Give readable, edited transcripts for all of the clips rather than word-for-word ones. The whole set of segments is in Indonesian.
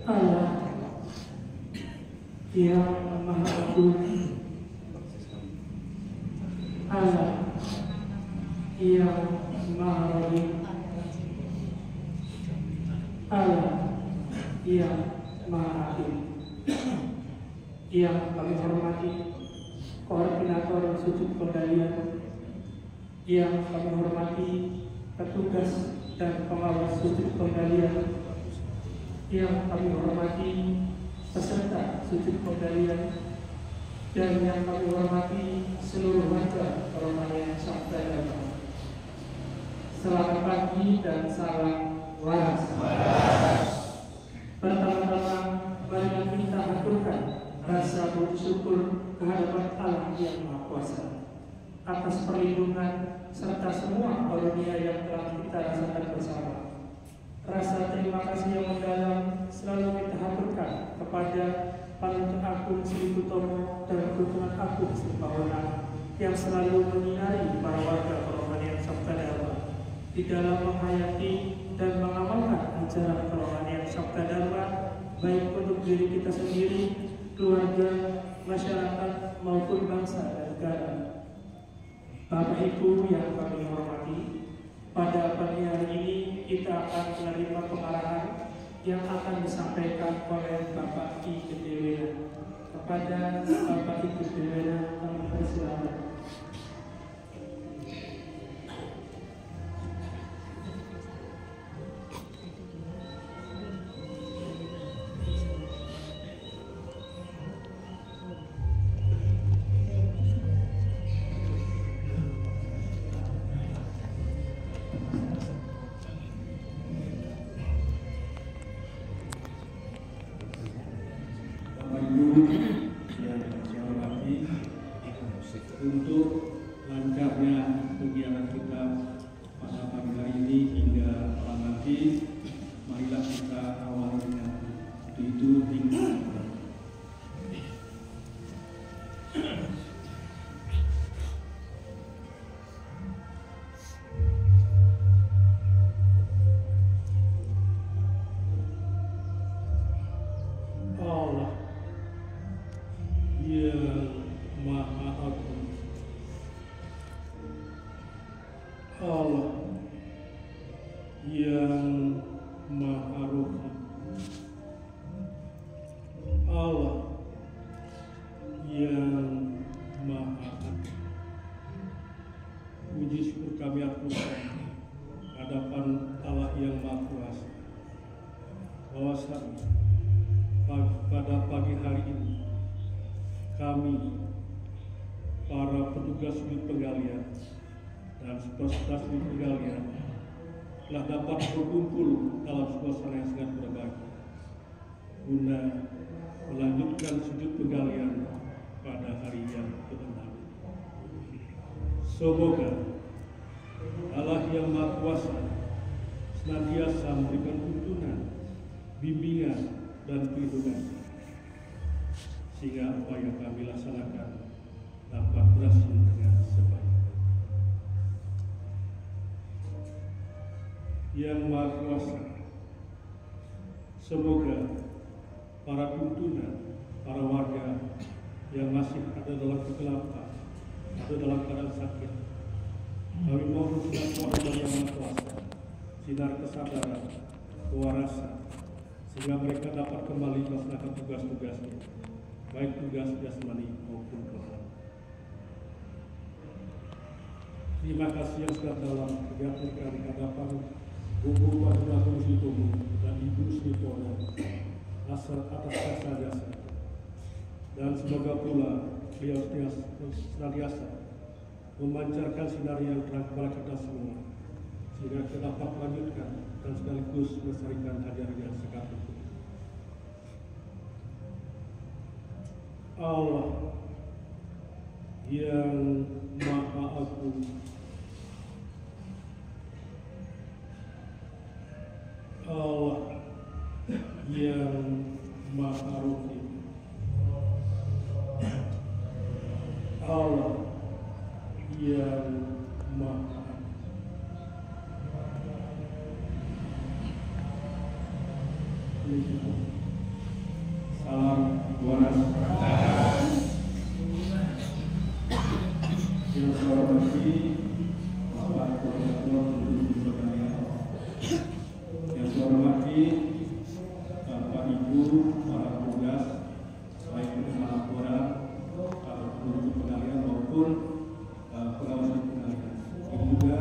Allah yang Maha Agung, Allah yang Maha Rahim, Allah yang Maha Hakim. Yang kami hormati koordinator sujud penggalian, yang kami hormati petugas dan pengawas sujud penggalian, yang kami hormati peserta sujud penggalian, dan yang kami hormati seluruh warga Rohanian Sabda Dharma. Selamat pagi dan salam waras. Pertama-tama mari kita haturkan rasa bersyukur kehadirat Allah yang Maha Kuasa atas perlindungan serta semua karunia yang telah kita rasakan bersama. Rasa terima kasih yang mendalam selalu kita haturkan kepada Panuntun Agung Sri Utomo dan Ketua Agung Sri Pawana yang selalu menyinari para warga Rohanian Sabda Dharma di dalam menghayati dan mengamalkan ajaran kerohanian Sabda Dharma, baik untuk diri kita sendiri, keluarga, masyarakat, maupun bangsa dan negara. Bapak Ibu yang kami hormati, pada pagi hari ini kita akan menerima pengarahan yang akan disampaikan oleh Bapak I Gedewena. Kepada Bapak I Gedewena kami persilakan. Untuk lancarnya kegiatan kita pada pagi hari ini hingga malam nanti, marilah kita awali dengan itu hingga Allah yang Maha Agung, Allah yang Maha Rahim, Allah yang Maha Adil. Puji syukur kami aturkan hadapan Allah yang Maha Kuasa, bahwasanya pada pagi hari ini kami para petugas sudut penggalian dan peserta sudut penggalian telah dapat berkumpul dalam suasana yang sangat berbahagia guna melanjutkan sudut penggalian pada hari yang ke-6. Semoga Allah yang Maha Kuasa senantiasa memberikan tuntunan, bimbingan, dan perlindungan sehingga apa yang kami laksanakan dapat berhasil dengan sebaik-baiknya. Yang Maha Kuasa, semoga para tuntunan, para warga yang masih ada dalam kegelapan, ada dalam keadaan sakit, kami mohon sinar Allah yang Maha Kuasa, sinar kesadaran, kewarasan, sehingga mereka dapat kembali melaksanakan tugas-tugasnya, baik tugas jasmani maupun rohani. Terima kasih yang sangat dalam diaturkan di hadapan Buku Padunagung Sri Utomo dan Ibu Sri Pawana atas jasa-jasa, dan semoga pula beliau senantiasa memancarkan sinar yang terang kepada kita semua, sehingga kita dapat melanjutkan dan sekaligus melestarikan ajaran sekaligus. Allah yang Maha Agung, Allah yang Maha Rahim, Allah yang Maha Adil. waras. Yang saya hormati Bapak Koordinator untuk sekalian. Yang saya hormati Bapak Ibu para petugas baik penerima laporan, guru pengalihan maupun pengawas pengalihan. Dan juga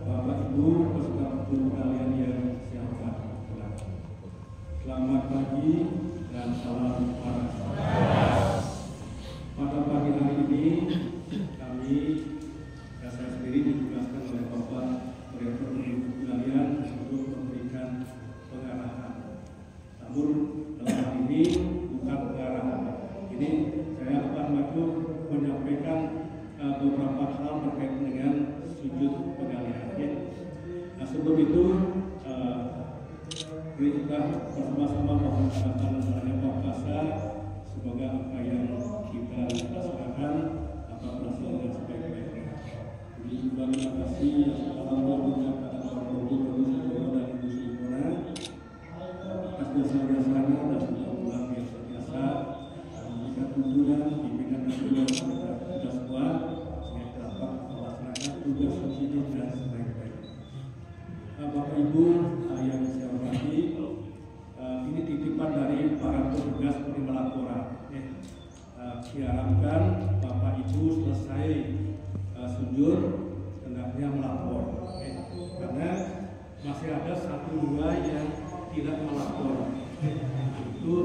Bapak Ibu peserta pengalihan yang saya hormati. Selamat pagi dan salam panas. Pada pagi hari ini kami dan saya sendiri ditugaskan oleh Bapak Direktur Pengalihan untuk memberikan pengarahan. Namun dalam hal ini bukan pengarahan. Ini saya akan maju menyampaikan beberapa hal terkait dengan sujud pengalihan. Nah, sebelum itu kita bersama-sama mohon kepada Yang Maha Kuasa, semoga apa yang kita laksanakan dapat berhasil dengan sebaik-baiknya. Jadi juga terima kasih alhamdulillah kepada Bapak Ibu dan Ibu Sipona atas jasa-jasanya dan sudah pulang biasa memberikan tuntunan pimpinan dan juga kita semua sehingga dapat melaksanakan tugas sujud dan sebaik-baiknya. Bapak Ibu yang saya hormati, ini titipan dari para petugas penerima laporan. Diharapkan Bapak Ibu selesai sujud hendaknya melapor, karena masih ada 1-2 yang tidak melapor. Itu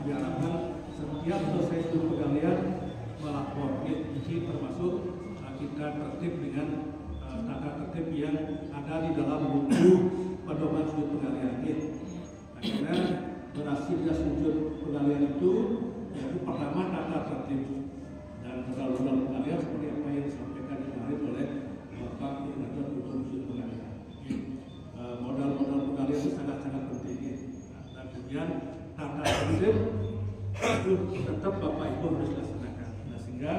diharapkan setiap selesai sujud pengalihan melapor. Ini termasuk kita tertib dengan tata tertib yang ada di dalam buku pedoman sujud pengalihan. Karena berhasilnya sujud pengalihan itu yaitu pertama tata tertib dan dalam pengalihan seperti apa yang disampaikan kemarin oleh Bapak Koordinator untuk sujud pengalihan. Modal-modal pengalihan itu sangat-sangat penting. Dan kemudian tata tertib itu tetap Bapak Ibu harus laksanakan. Nah, sehingga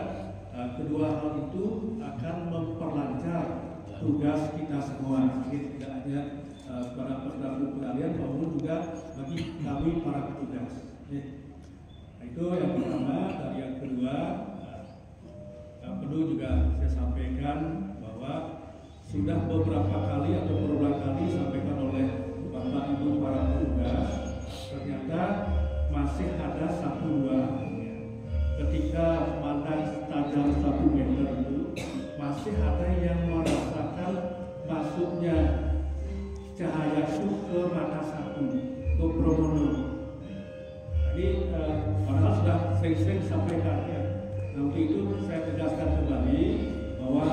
kedua hal itu akan memperlancar tugas kita semua. Jadi tidak hanya para peserta pengalihan maupun juga bagi kami para petugas. Nah, itu yang pertama. Dan yang kedua, perlu juga saya sampaikan bahwa sudah beberapa kali atau berulang kali disampaikan oleh Bapak Ibu para petugas, ternyata masih ada 1-2 ketika pandang tajam 1 meter itu masih ada yang merasakan masuknya cahaya itu ke mata satu, ke promono. Jadi padahal sudah sering-sering disampaikan ya. Nanti itu saya tegaskan kembali bahwa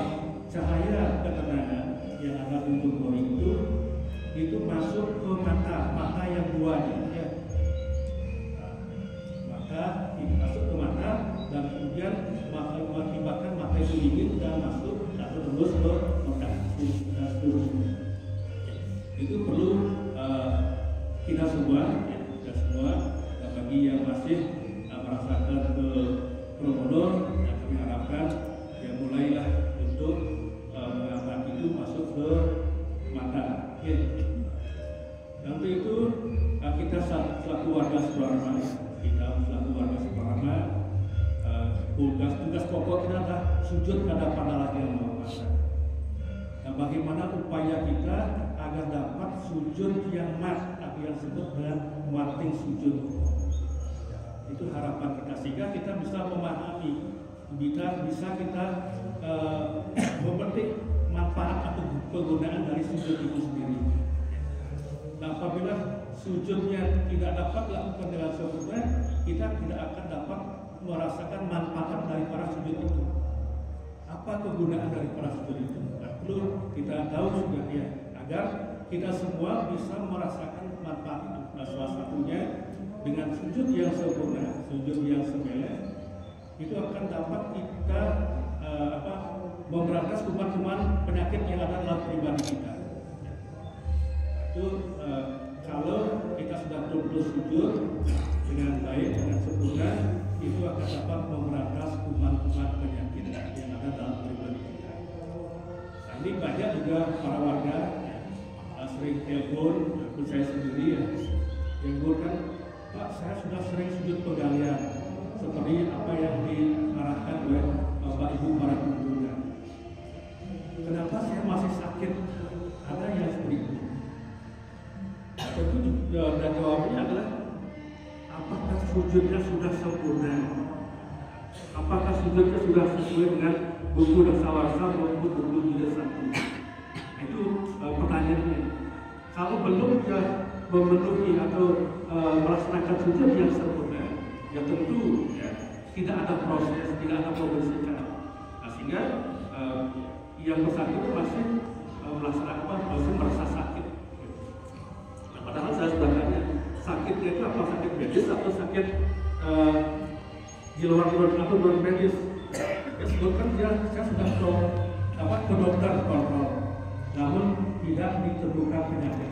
cahaya ketenangan yang ada di tubuh itu masuk ke mata yang 2-nya ya. Maka masuk ke mata dan kemudian mengakibatkan mata itu dingin dan masuk atau tembus ke otak dan seterusnya. Itu perlu kita semua bagi yang masih merasakan ke promotor, yang kami harapkan ya mulailah untuk mengamati itu masuk ke mata. Nanti itu kita selaku warga Subarama, tugas pokok kita adalah sujud kepada Allah yang Maha Kuasa. Nah, bagaimana upaya kita agar dapat sujud yang mat, atau yang disebut dengan mating sujud. Itu harapan kita, sehingga kita bisa memahami, bisa kita memetik manfaat atau penggunaan dari sujud itu sendiri. Nah, apabila sujudnya tidak dapat dilakukan dengan sempurna, kita tidak akan dapat merasakan manfaat dari para sujud itu. Apa kegunaan dari para sujud itu? Perlu kita tahu juga ya, agar kita semua bisa merasakan manfaat itu. Nah, salah satunya dengan sujud yang sempurna, sujud yang semele, itu akan dapat kita memberantas kuman-kuman penyakit yang ada dalam pribadi kita. Itu kalau kita sudah terus sujud dengan baik, dengan sempurna, itu akan dapat memberantas kuman-kuman penyakit yang ada dalam pribadi kita. Nah, ini banyak juga para warga sering telepon, aku saya sendiri ya, yang kan, Pak, saya sudah sering sujud pegalian, seperti apa yang diarahkan oleh Bapak Ibu para pengguna. Kenapa saya masih sakit? Ada yang seperti itu. Tentu dan jawabannya adalah apakah sujudnya sudah sempurna? Apakah sujudnya sudah sesuai dengan buku Dasawarsa maupun buku Jilid 1? Itu pertanyaannya. Kalau belum dia memenuhi atau melaksanakan sujud yang sempurna, ya tentu ya, tidak ada proses, tidak ada pembersihan. Nah, sehingga yang bersangkutan masih melaksanakan, masih merasa sakit. Nah, padahal saya sudah tanya, sakitnya itu apa? Sakit medis atau sakit di luar atau non medis? Ya sebutkan saya sudah ke dokter kontrol, namun tidak ditemukan penyakit.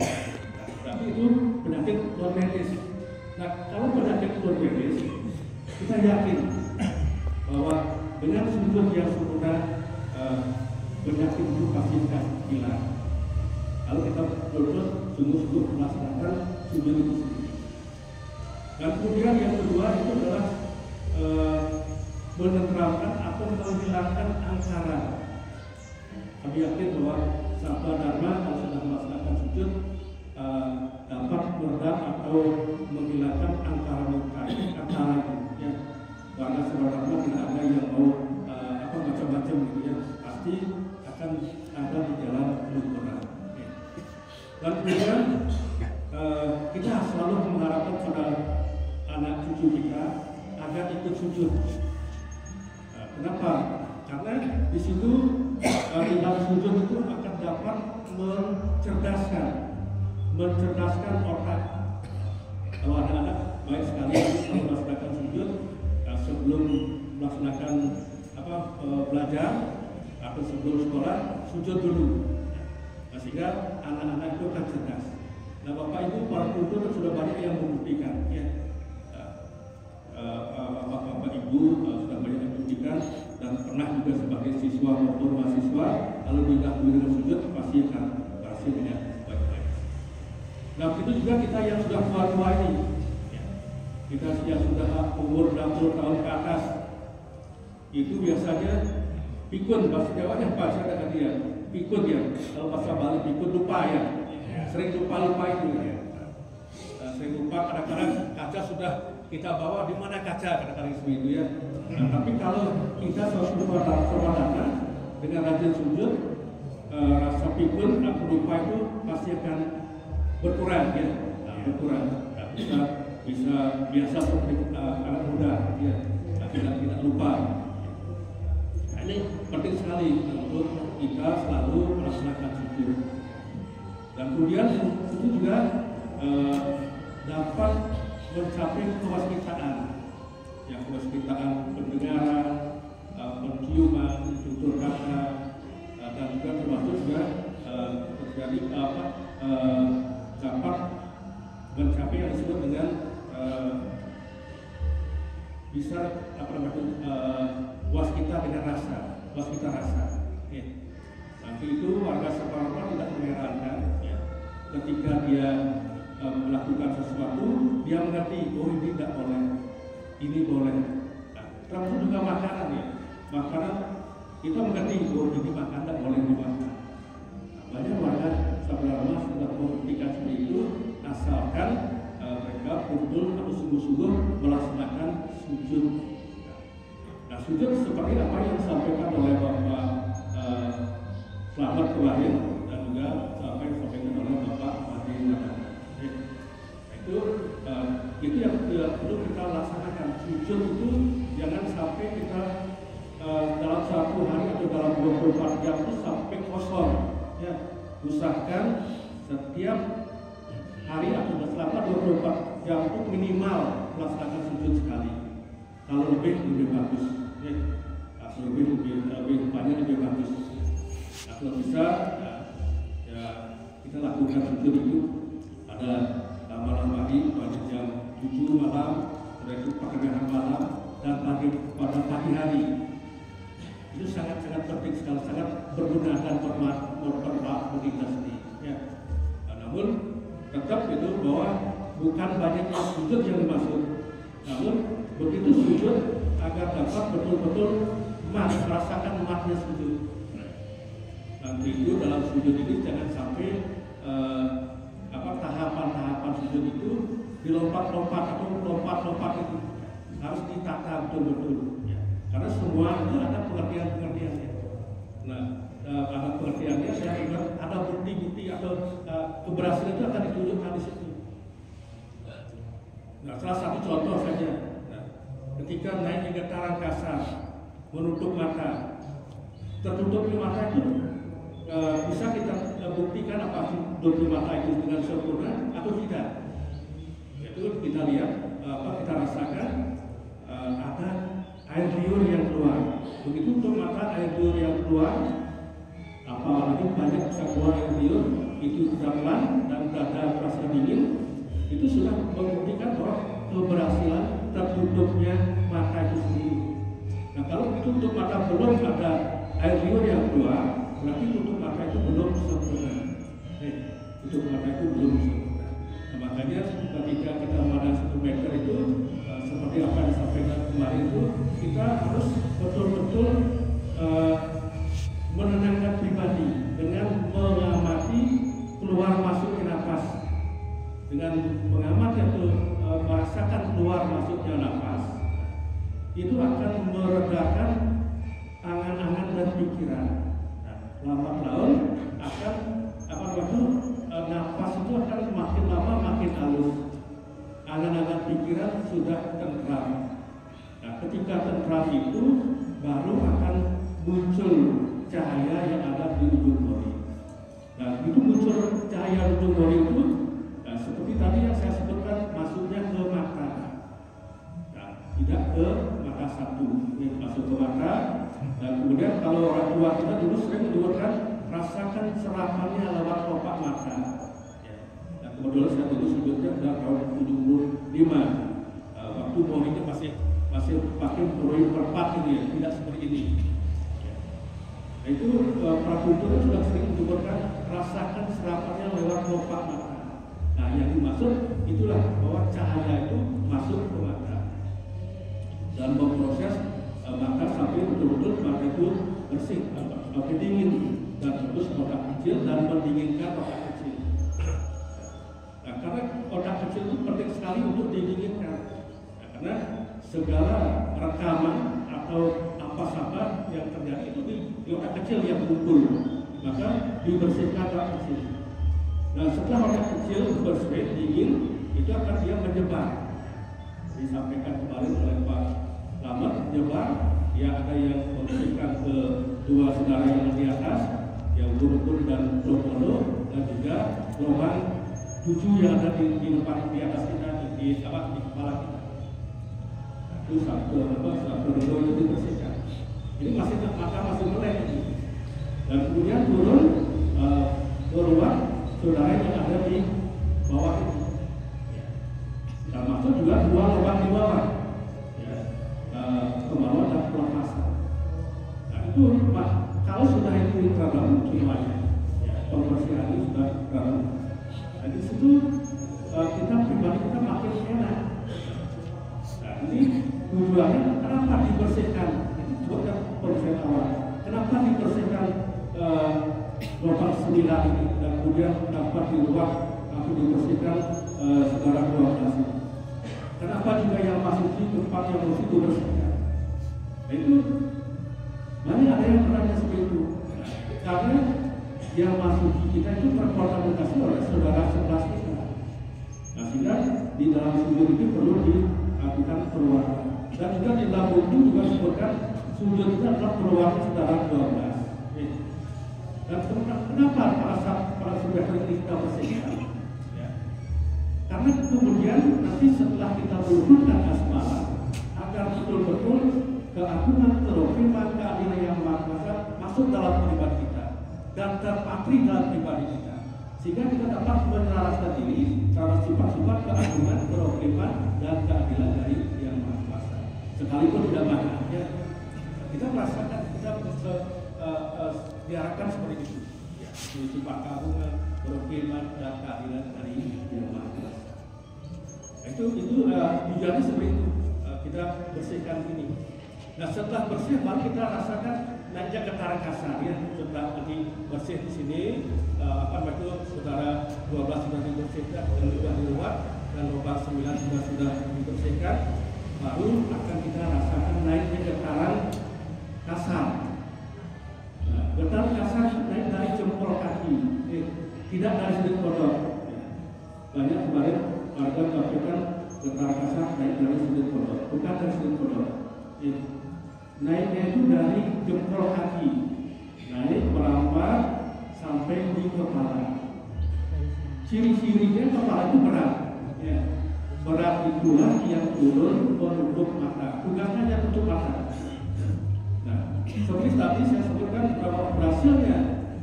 Tapi itu penyakit non medis. Nah, kalau penyakit non medis, kita yakin bahwa dengan sujud yang sempurna penyakit itu pasti akan hilang. Kalau kita betul-betul sungguh-sungguh melaksanakan sujud itu sendiri. Dan kemudian yang kedua itu adalah menetralkan atau menghilangkan angkara. Kami yakin bahwa sabda dharma kalau sudah melaksanakan sujud dapat meredam atau menghilangkan angkara murka, angkara ya. Karena sebenarnya tidak ada yang mau macam-macam gitu ya, pasti akan ada di jalan lurus. Dan kemudian kita selalu mengharapkan pada anak cucu kita agar ikut sujud. Kenapa? Karena di situ di dalam sujud itu akan dapat mencerdaskan otak. Kalau anak-anak baik sekali kalau melaksanakan sujud sebelum melaksanakan belajar atau sebelum sekolah sujud dulu. Nah, sehingga anak-anak itu akan cerdas. Nah, Bapak Ibu para guru sudah banyak yang membuktikan ya. Bapak Ibu sudah banyak yang membuktikan dan pernah juga sebagai siswa maupun mahasiswa lalu didahului dengan sujud pasti akan berhasil dengan baik-baik. Nah, itu juga kita yang sudah tua-tua ini ya. Kita yang sudah umur 60 tahun ke atas itu biasanya pikun, bahasa Jawa yang bahasa dengan dia pikun ya, kalau bahasa Bali pikun lupa ya, sering lupa itu ya. Sering lupa, kadang-kadang kaca sudah kita bawa, di mana kaca kadang-kadang seperti itu ya. Nah, tapi kalau kita sudah berwadana dengan rajin sujud, rasa pikun atau lupa itu pasti akan berkurang ya, berkurang. Nah, bisa biasa seperti anak muda ya, tidak lupa. Ini penting sekali untuk kita selalu melaksanakan sujud. Dan kemudian itu juga dapat mencapai kewaskitaan, ya kewaskitaan pendengaran, penciuman, tutur kata, dan juga termasuk juga terjadi dapat mencapai yang disebut dengan bisa waskita dengan rasa, waskita rasa. Ya. Nanti itu warga setempat tidak mengherankan, ya. Ketika dia melakukan sesuatu, dia mengerti, oh ini tidak boleh, ini boleh. Nah, termasuk juga makanan ya, makanan kita mengerti, oh ini makan tidak boleh dimakan. Nah, banyak warga setempat sudah membuktikan seperti itu, asalkan mereka betul atau sungguh-sungguh melaksanakan sujud. Nah, sujud seperti apa yang disampaikan oleh Bapak Selamat kemarin dan juga disampaikan oleh Bapak Madi Nadana. Itu yang perlu kita laksanakan. Sujud itu jangan sampai kita dalam satu hari atau dalam 24 jam itu sampai kosong. Ya, usahakan setiap hari atau selama 24 jam itu minimal melaksanakan sujud sekali. Kalau lebih bagus. Ya, kalau lebih banyak lebih bagus. Nah, kalau bisa ya kita lakukan sujud itu pada malam hari pada jam 7 malam, yaitu pertengahan malam dan pada pagi hari. Itu sangat-sangat penting sekali, sangat berguna dan bermanfaat bagi kita sendiri. Ya. Nah, namun tetap itu bahwa bukan banyaknya sujud yang dimaksud, Namun begitu sujud agar dapat betul-betul merasakan makna sujud. Nanti itu dalam sujud ini jangan sampai tahapan-tahapan sujud itu dilompat-lompat atau lompat-lompat itu harus ditata betul-betul. Karena semua itu ada pengertian-pengertiannya. Nah, ada pengertiannya, saya ingat ada bukti-bukti atau keberhasilan itu akan ditunjukkan di situ. Nah, salah satu contoh saja, ketika naik di getaran kasar, menutup mata, tertutupnya mata itu bisa kita buktikan apa tutup mata itu dengan sempurna atau tidak. Itu kita lihat, kita rasakan ada air liur yang keluar. Begitu tutup mata, air liur yang keluar, apalagi banyak bisa keluar air liur, itu sudah pelan dan dada terasa dingin, itu sudah membuktikan bahwa keberhasilan tertutupnya mata itu sendiri. Nah, kalau tutup mata belum ada air liur yang keluar, berarti tutup mata itu belum sempurna. Tutup mata itu belum sempurna. Nah, makanya ketika kita memandang 1 meter itu seperti apa yang disampaikan kemarin itu, kita harus betul-betul menenangkan pribadi dengan mengamati keluar masuknya nafas. Dengan mengamati atau merasakan keluar masuknya nafas, itu akan meredakan angan-angan dan pikiran. Nah, lambat laun akan nafas itu akan makin lama makin halus. Angan-angan pikiran sudah tentram. Nah, ketika tentram itu baru akan muncul cahaya yang ada di ujung jari. Nah, itu muncul cahaya ujung jari itu, seperti tadi yang saya sebutkan, masuknya ke mata. Nah, tidak ke mata satu, ini masuk ke mata. Dan kemudian kalau orang tua kita dulu sering menyebutkan rasakan serapannya lewat kelopak mata. Nah, kebetulan saya dulu sebutnya sudah tahun 75. Waktu morinya masih pakai proyek perpat ini ya, tidak seperti ini. Nah, itu prakultur sudah sering menyebutkan rasakan serapannya lewat kelopak mata. Nah, yang dimaksud itulah bahwa cahaya itu masuk ke mata dan memproses mata sampai betul-betul mata itu bersih, sampai dingin, dan terus otak kecil dan mendinginkan otak kecil. Nah, karena otak kecil itu penting sekali untuk didinginkan. Nah, karena segala rekaman atau apa saja yang terjadi itu di otak kecil yang kumpul, maka dibersihkan otak kecil. Nah, setelah otak kecil bersih, dingin, itu akan dia menyebar. Disampaikan kemarin oleh Pak Lamat, menyebar. Ya, ada yang membersihkan ke 2 saudara yang di atas, yang Borobudur dan Lombok, dan juga gelombang 7 yang ada di depan di atas kita, di kepala kita. Nah, itu satu itu dibersihkan. Ini mata masih melek ini. Dan kemudian turun keluar saudara yang ada di bawah itu, termasuk juga 2 lubang di bawah, ke bawah dan pelepasan. Nah, itu kalau sudah itu terdalam semuanya, pembersihan itu sudah terdalam. Nah, di situ kita pribadi kita makin enak. Nah, ini tujuannya kenapa dibersihkan? Itu bukan konsep awal. Kenapa dibersihkan lubang 9 ini, dan kemudian dapat di luar atau dibersihkan sekarang 12 ini. Kenapa juga yang masuk di tempat yang harus itu bersihkan? Nah, itu banyak ada yang bertanya seperti itu. Karena yang masuk kita itu terkontaminasi oleh saudara sebelas kita. Nah, sehingga di dalam sujud itu perlu dilakukan perubahan. Dan juga di dalam buku juga disebutkan sujud itu adalah perubahan saudara 12. Dan kenapa para saudara ini kita bersihkan? Ya. Karena kemudian nanti setelah kita berhubungan asmara, agar betul-betul keagungan, kerohiman, keadilan yang maha kuasa masuk dalam pribadi kita dan terpatri dalam pribadi kita, sehingga kita dapat menyelaraskan diri terhadap sifat-sifat keagungan, kerohiman, dan keadilan dari yang maha kuasa. Sekalipun tidak banyak, ya, kita merasakan kita diarahkan seperti itu, ya, sifat keagungan, kerohiman, dan keadilan dari yang maha kuasa. Itu tujuannya seperti itu. kita bersihkan ini. Nah setelah bersih baru kita rasakan naiknya getaran kasar ya. Setelah tadi bersih di sini, itu saudara 12 sudah dibersihkan dan juga di luar, dan lubang 9 sudah dibersihkan, baru akan kita rasakan naiknya getaran kasar. Nah, getaran kasar naik dari jempol kaki, tidak dari sudut kodok. Banyak kemarin warga melakukan getaran kasar naik dari sudut kodok, bukan dari sudut kodok. Naiknya itu dari jempol kaki, naik merambat sampai di kepala. Ciri-cirinya kepala itu berat, ya. Berat itulah yang turun menutup mata, bukan hanya tutup mata. Nah, seperti tadi saya sebutkan bahwa berhasilnya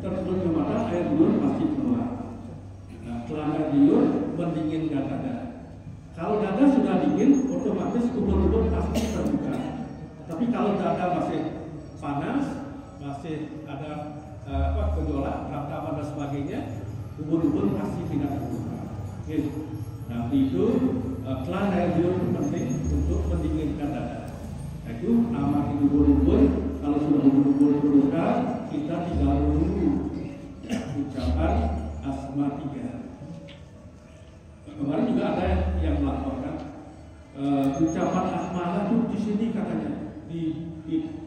terturunnya mata, air liur pasti keluar. Nah, setelah air liur mendinginkan dada. Kalau dada sudah dingin, otomatis ubur-ubur pasti terbuka. Tapi kalau dada masih panas, masih ada gejolak, ratapan dan sebagainya, ubur-ubur pasti tidak terbuka. Nah itu kelana air liur penting untuk mendinginkan dada. Nah, itu amati ubur-ubur. Kalau sudah ubur-ubur terbuka, kita tinggal menunggu ucapan asma 3. Kemarin juga ada yang melaporkan ucapan asma itu di sini katanya.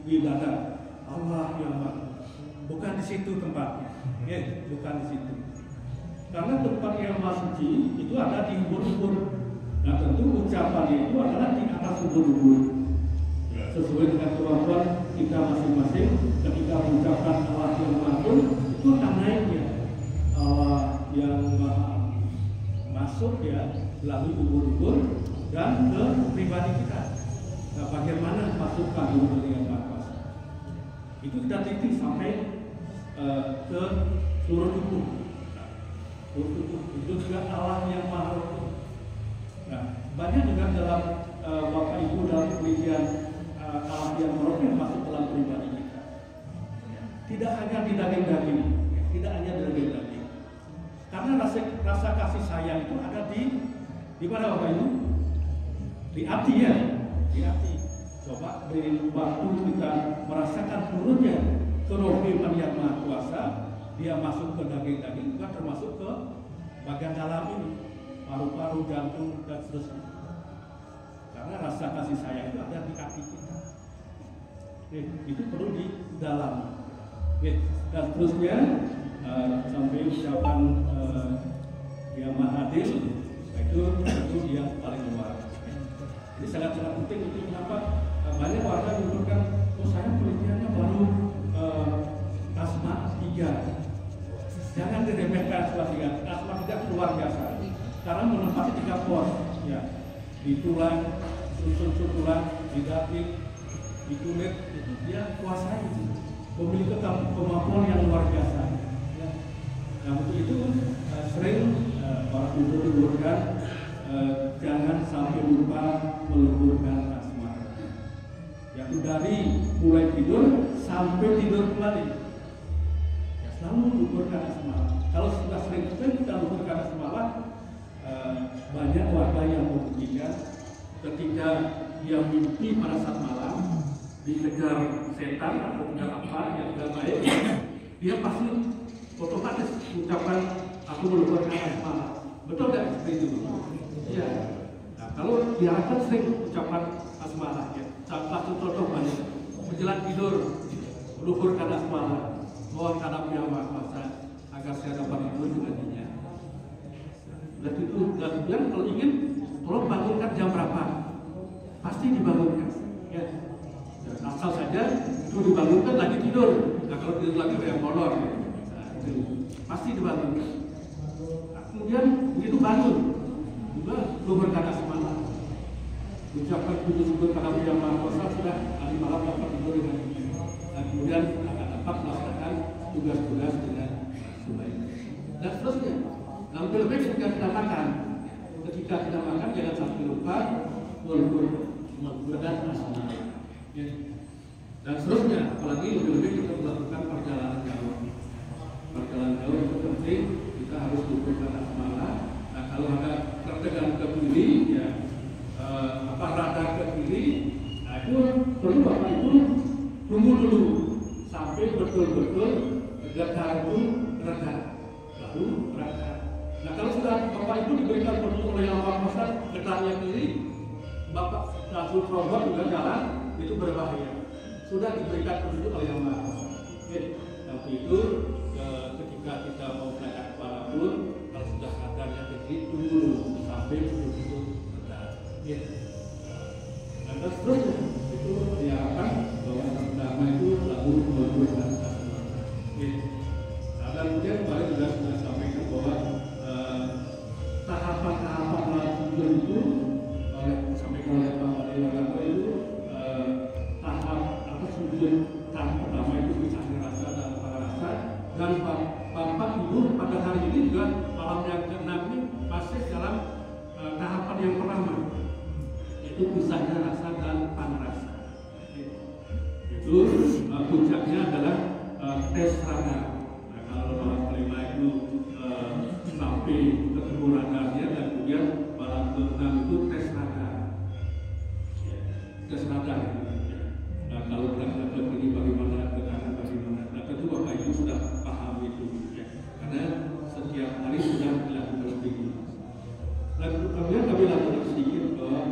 Di dada Allah yang Maha, bukan di situ tempatnya, bukan di situ. Karena tempat yang Maha Suci itu ada di ubur-ubur. Nah tentu ucapannya itu adalah di atas ubur-ubur, sesuai dengan kemampuan kita masing-masing. Ketika mengucapkan Allah yang Maha itu akan naiknya Allah yang Maha masuk ya melalui ubur-ubur dan ke pribadi kita. Nah, bagaimana masukkan dulu dengan Maha Kuasa? Itu kita titik sampai ke seluruh tubuh. Seluruh tubuh itu juga Allah yang Maha Kuasa. Nah, banyak juga dalam Bapak Ibu dalam penelitian Allah yang Maha yang masuk dalam pribadi kita. Tidak hanya di daging-daging, tidak hanya di daging-daging. Karena rasa kasih sayang itu ada di mana Bapak Ibu? Di hati ya. Di hati. Coba dari waktu kita merasakan turunnya kerohanian yang Maha Kuasa, dia masuk ke daging-daging, juga termasuk ke bagian dalam ini, paru-paru, jantung dan seterusnya. Karena rasa kasih sayang itu ada di hati kita. Itu perlu di dalam. Dan seterusnya sampai ucapan yang Maha Adil, itu dia paling luar. Ini sangat-sangat penting. Itu kenapa banyak warga menyebutkan, saya penelitiannya baru asma 3. Jangan diremehkan asma 3. Asma 3 luar biasa. Karena menempati 3 pos, ya, di tulang, unsur tulang, di daging, di kulit, itu dia kuasai. Memiliki kemampuan yang luar biasa. Ya. Nah untuk itu sering para guru menyebutkan jangan sampai lupa meluburkan asma. Yaitu dari mulai tidur sampai tidur kembali. Ya, selalu meluburkan asma. Kalau sudah sering kita luburkan asma, banyak warga yang membuktikan ketika dia mimpi pada saat malam dikejar setan atau kejar apa yang tidak baik, dia pasti otomatis mengucapkan aku meluburkan asma. Betul tidak seperti itu? Iya. Nah, kalau diharapkan sering ucapan asmalah, ya, satu contoh banyak. Menjelang tidur, meluhurkan asmalah, mohon karena Yang Maha Kuasa agar saya dapat tidur dengannya. Dan itu, dan bilang kalau ingin, tolong bangunkan jam berapa? Pasti dibangunkan. Ya. Dan asal saja itu dibangunkan lagi tidur. Nah kalau tidur lagi kayak molor, ya. Nah, itu pasti dibangunkan. Nah, kemudian begitu bangun. Juga luhurkan asmalah, ucapkan puji syukur kepada Yang Maha Kuasa sudah hari malam dapat tidur dengan ini, dan kemudian akan dapat melaksanakan tugas-tugas dengan sebaik. Dan seterusnya. Lalu lebih ketika kita makan, jangan sampai lupa menggunakan asma. Ya. Dan seterusnya, apalagi lebih kita melakukan perjalanan jauh. Perjalanan jauh itu penting, kita harus lupakan asmalah. Nah kalau ada tertegang ke kiri, ya radar ke kiri kiri. Nah itu perlu Bapak Ibu tunggu dulu sampai betul-betul getar itu reda, baru berangkat. Nah kalau sudah Bapak Ibu diberikan petunjuk oleh Yang Maha Kuasa getarnya kiri, Bapak langsung terobos juga jalan, itu berbahaya. Sudah diberikan petunjuk oleh Yang Maha Kuasa. Tapi itu ketika kita mau berangkat kepala pun, kalau sudah kadarnya kiri, tunggu dulu sampai betul-betul reda. Nah terus itu diharapkan bahwa pertama itu lalu memerlukan dan kemudian kemarin juga sudah sampaikan bahwa tahapan-tahapan tujuan itu disampaikan oleh Pak Wali Wali itu tahap atau tujuan tahap pertama itu bisa rasa dan rasa, dan Bapak Ibu pada hari ini juga malam yang ke-6 ini masih dalam tahapan yang pertama, yaitu pisahnya rasa dan panrasa. Itu puncaknya adalah tes raga. Nah, kalau malam kelima itu sampai ketemu raganya, dan kemudian malam ke-6 itu tes raga. Tes raga. Nah, kalau berangkat ke kiri bagaimana, ke kanan bagaimana. Nah, tentu Bapak Ibu sudah paham itu, ya. Karena setiap hari sudah dilakukan begitu. Nah, kemudian kami lakukan sedikit bahwa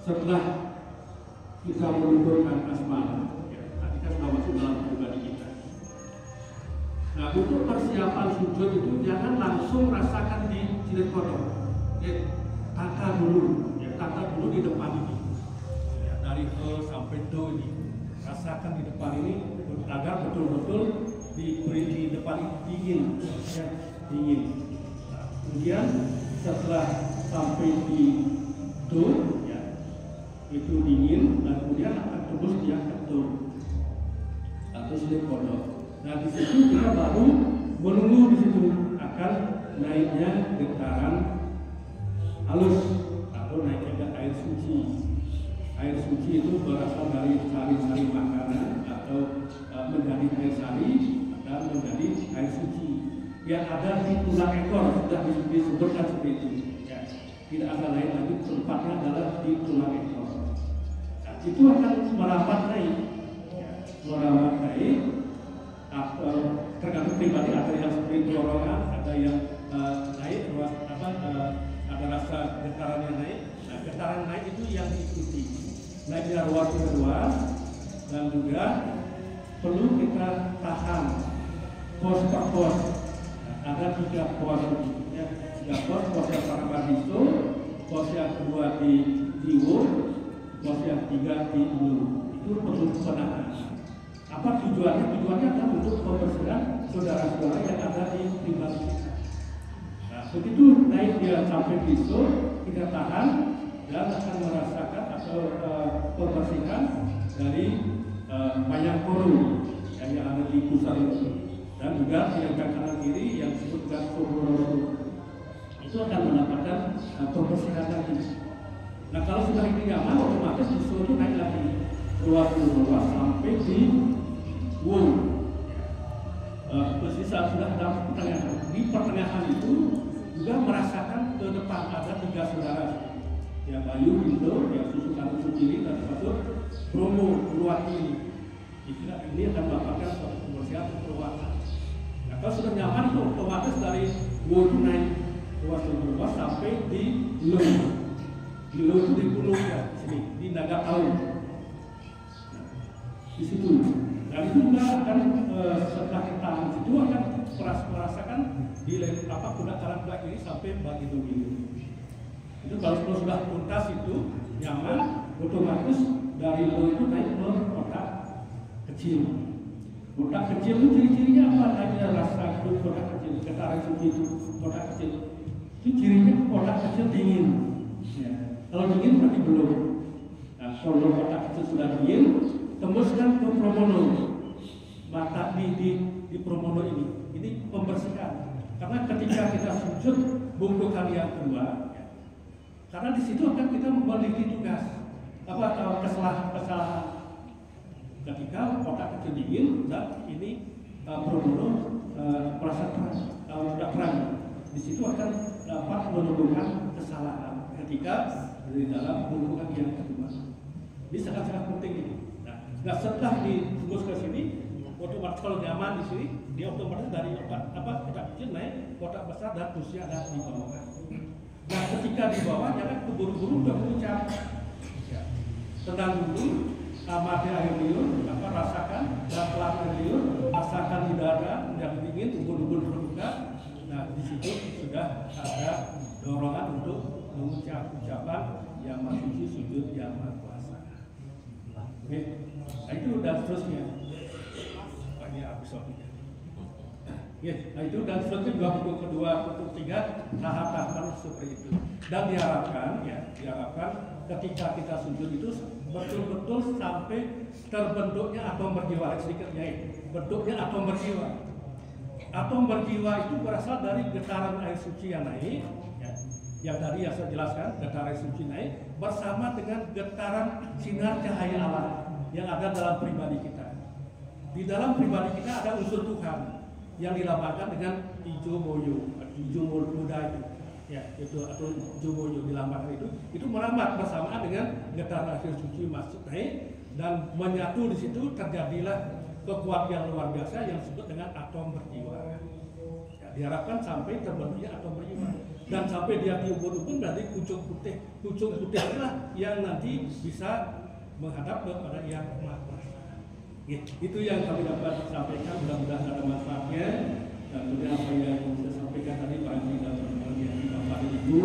setelah kita menunjukkan asmara, tadi kan sudah masuk dalam pribadi kita. Nah, untuk persiapan sujud itu jangan langsung rasakan di jilid kodok. Tata dulu, tata dulu di depan ini. Ya, dari he sampai do ini, rasakan di depan ini agar betul-betul diberi di depan ini dingin, ya, dingin. Nah, kemudian setelah sampai di do, itu dingin, dan kemudian akan terus dia ketur atau jilid kodok. Nah di situ kita baru menunggu di situ akan naiknya getaran halus atau naiknya air suci. Air suci itu berasal dari sari-sari makanan atau menjadi air sari dan menjadi air suci yang ada di tulang ekor, sudah disebutkan seperti itu. Ya. Tidak ada lain lagi, tempatnya adalah di tulang ekor. Itu akan merambat naik, merambat naik. Tergantung pribadi, ada yang seperti dorongan, ada yang naik, ada rasa getaran yang naik. Nah, getaran naik itu yang diikuti, naiknya ruas ke ruas, dan juga perlu kita tahan pos per pos. Nah, ada 3 pos, ya, 3 pos, pos yang pertama di so, pos yang kedua di Diwo, pos yang 3 di Ulu. Itu perlu penahan. Apa tujuannya? Tujuannya adalah untuk membersihkan saudara-saudara yang ada di pribadi kita. Nah, begitu naik dia sampai bisu, kita tahan dan akan merasakan atau pembersihan dari bayang koru yang ada di pusat itu, dan juga di kanan kiri yang disebutkan koru. Itu akan mendapatkan pembersihan lagi. Nah, kalau sudah ini nyaman, otomatis bisu itu naik lagi keluar sampai di Bersisa sudah dalam pertengahan. Di pertengahan itu juga merasakan ke depan ada 3 saudara, yang Bayu, Indo, yang susu kandung Sukiri, dan termasuk Bromo, Purwati. Ini akan mendapatkan suatu pembersihan perwakilan. Nah, kalau sudah nyaman itu otomatis dari Wodu naik ruas sampai di Lo. Di Lo itu di Pulau ya, sini di Naga Tahu. Nah, di situ. Dan itu juga akan setelah kita itu akan merasakan di kanan belakang ini sampai bagi domino. Itu kalau sudah tuntas itu nyaman, otomatis dari lo itu naik ke kotak kecil. Kotak kecil itu ciri-cirinya apa? Hanya rasa itu kotak kecil, getaran suci itu kotak kecil. Itu cirinya kotak kecil dingin. Ya. Kalau dingin berarti belum. Nah, kalau kotak kecil sudah dingin, tembuskan ke Promono. Mata di Promono ini pembersihan. Karena ketika kita sujud bungkuk kali yang kedua, ya, karena di situ akan kita memiliki tugas kesalahan. Ketika kotak kecil dingin dan ini Promono merasa sudah terang, di situ akan dapat menemukan kesalahan. ketika di dalam hubungan yang kedua. Ini sangat-sangat penting ini. Nah, setelah ditembus ke sini, otomatis kalau nyaman di sini, dia otomatis dari kotak kecil naik kotak besar dan terusnya ada di bawah. Nah, ketika di bawah jangan keburu-buru udah mengucap. Tenang dulu, amati air liur, rasakan, pelan-pelan air liur, rasakan di dada yang dingin, ubun-ubun terbuka. Nah, di situ sudah ada dorongan untuk mengucap ucapan yang Maha Suci, sujud yang Maha Kuasa. Oke, nah itu dan seterusnya. Ini habis waktunya. Nah itu dan seterusnya juga bentuk kedua, bentuk tiga, tahapan seperti itu. Dan diharapkan ketika kita sujud itu betul-betul sampai terbentuknya atom berjiwa. Sedikit ya, bentuknya atom berjiwa. Atom berjiwa itu berasal dari getaran air suci yang naik, ya. Yang tadi yang saya jelaskan, getaran air suci naik bersama dengan getaran sinar cahaya Allah yang ada dalam pribadi kita. Di dalam pribadi kita ada unsur Tuhan yang dilambangkan dengan hijau moyo, hijau muda itu. Ya, itu atau hijau moyo dilambangkan itu merambat bersamaan dengan getaran air suci masuk naik dan menyatu di situ terjadilah kekuatan yang luar biasa yang disebut dengan atom berjiwa. Ya, diharapkan sampai terbentuknya atom berjiwa dan sampai dia diubun-ubun berarti kucing putih itulah yang nanti bisa menghadap kepada yang Maha Kuasa. Ya, itu yang kami dapat sampaikan, mudah-mudahan ada manfaatnya dan kemudian apa yang saya sampaikan tadi barangkali dalam bagian Bapak Ibu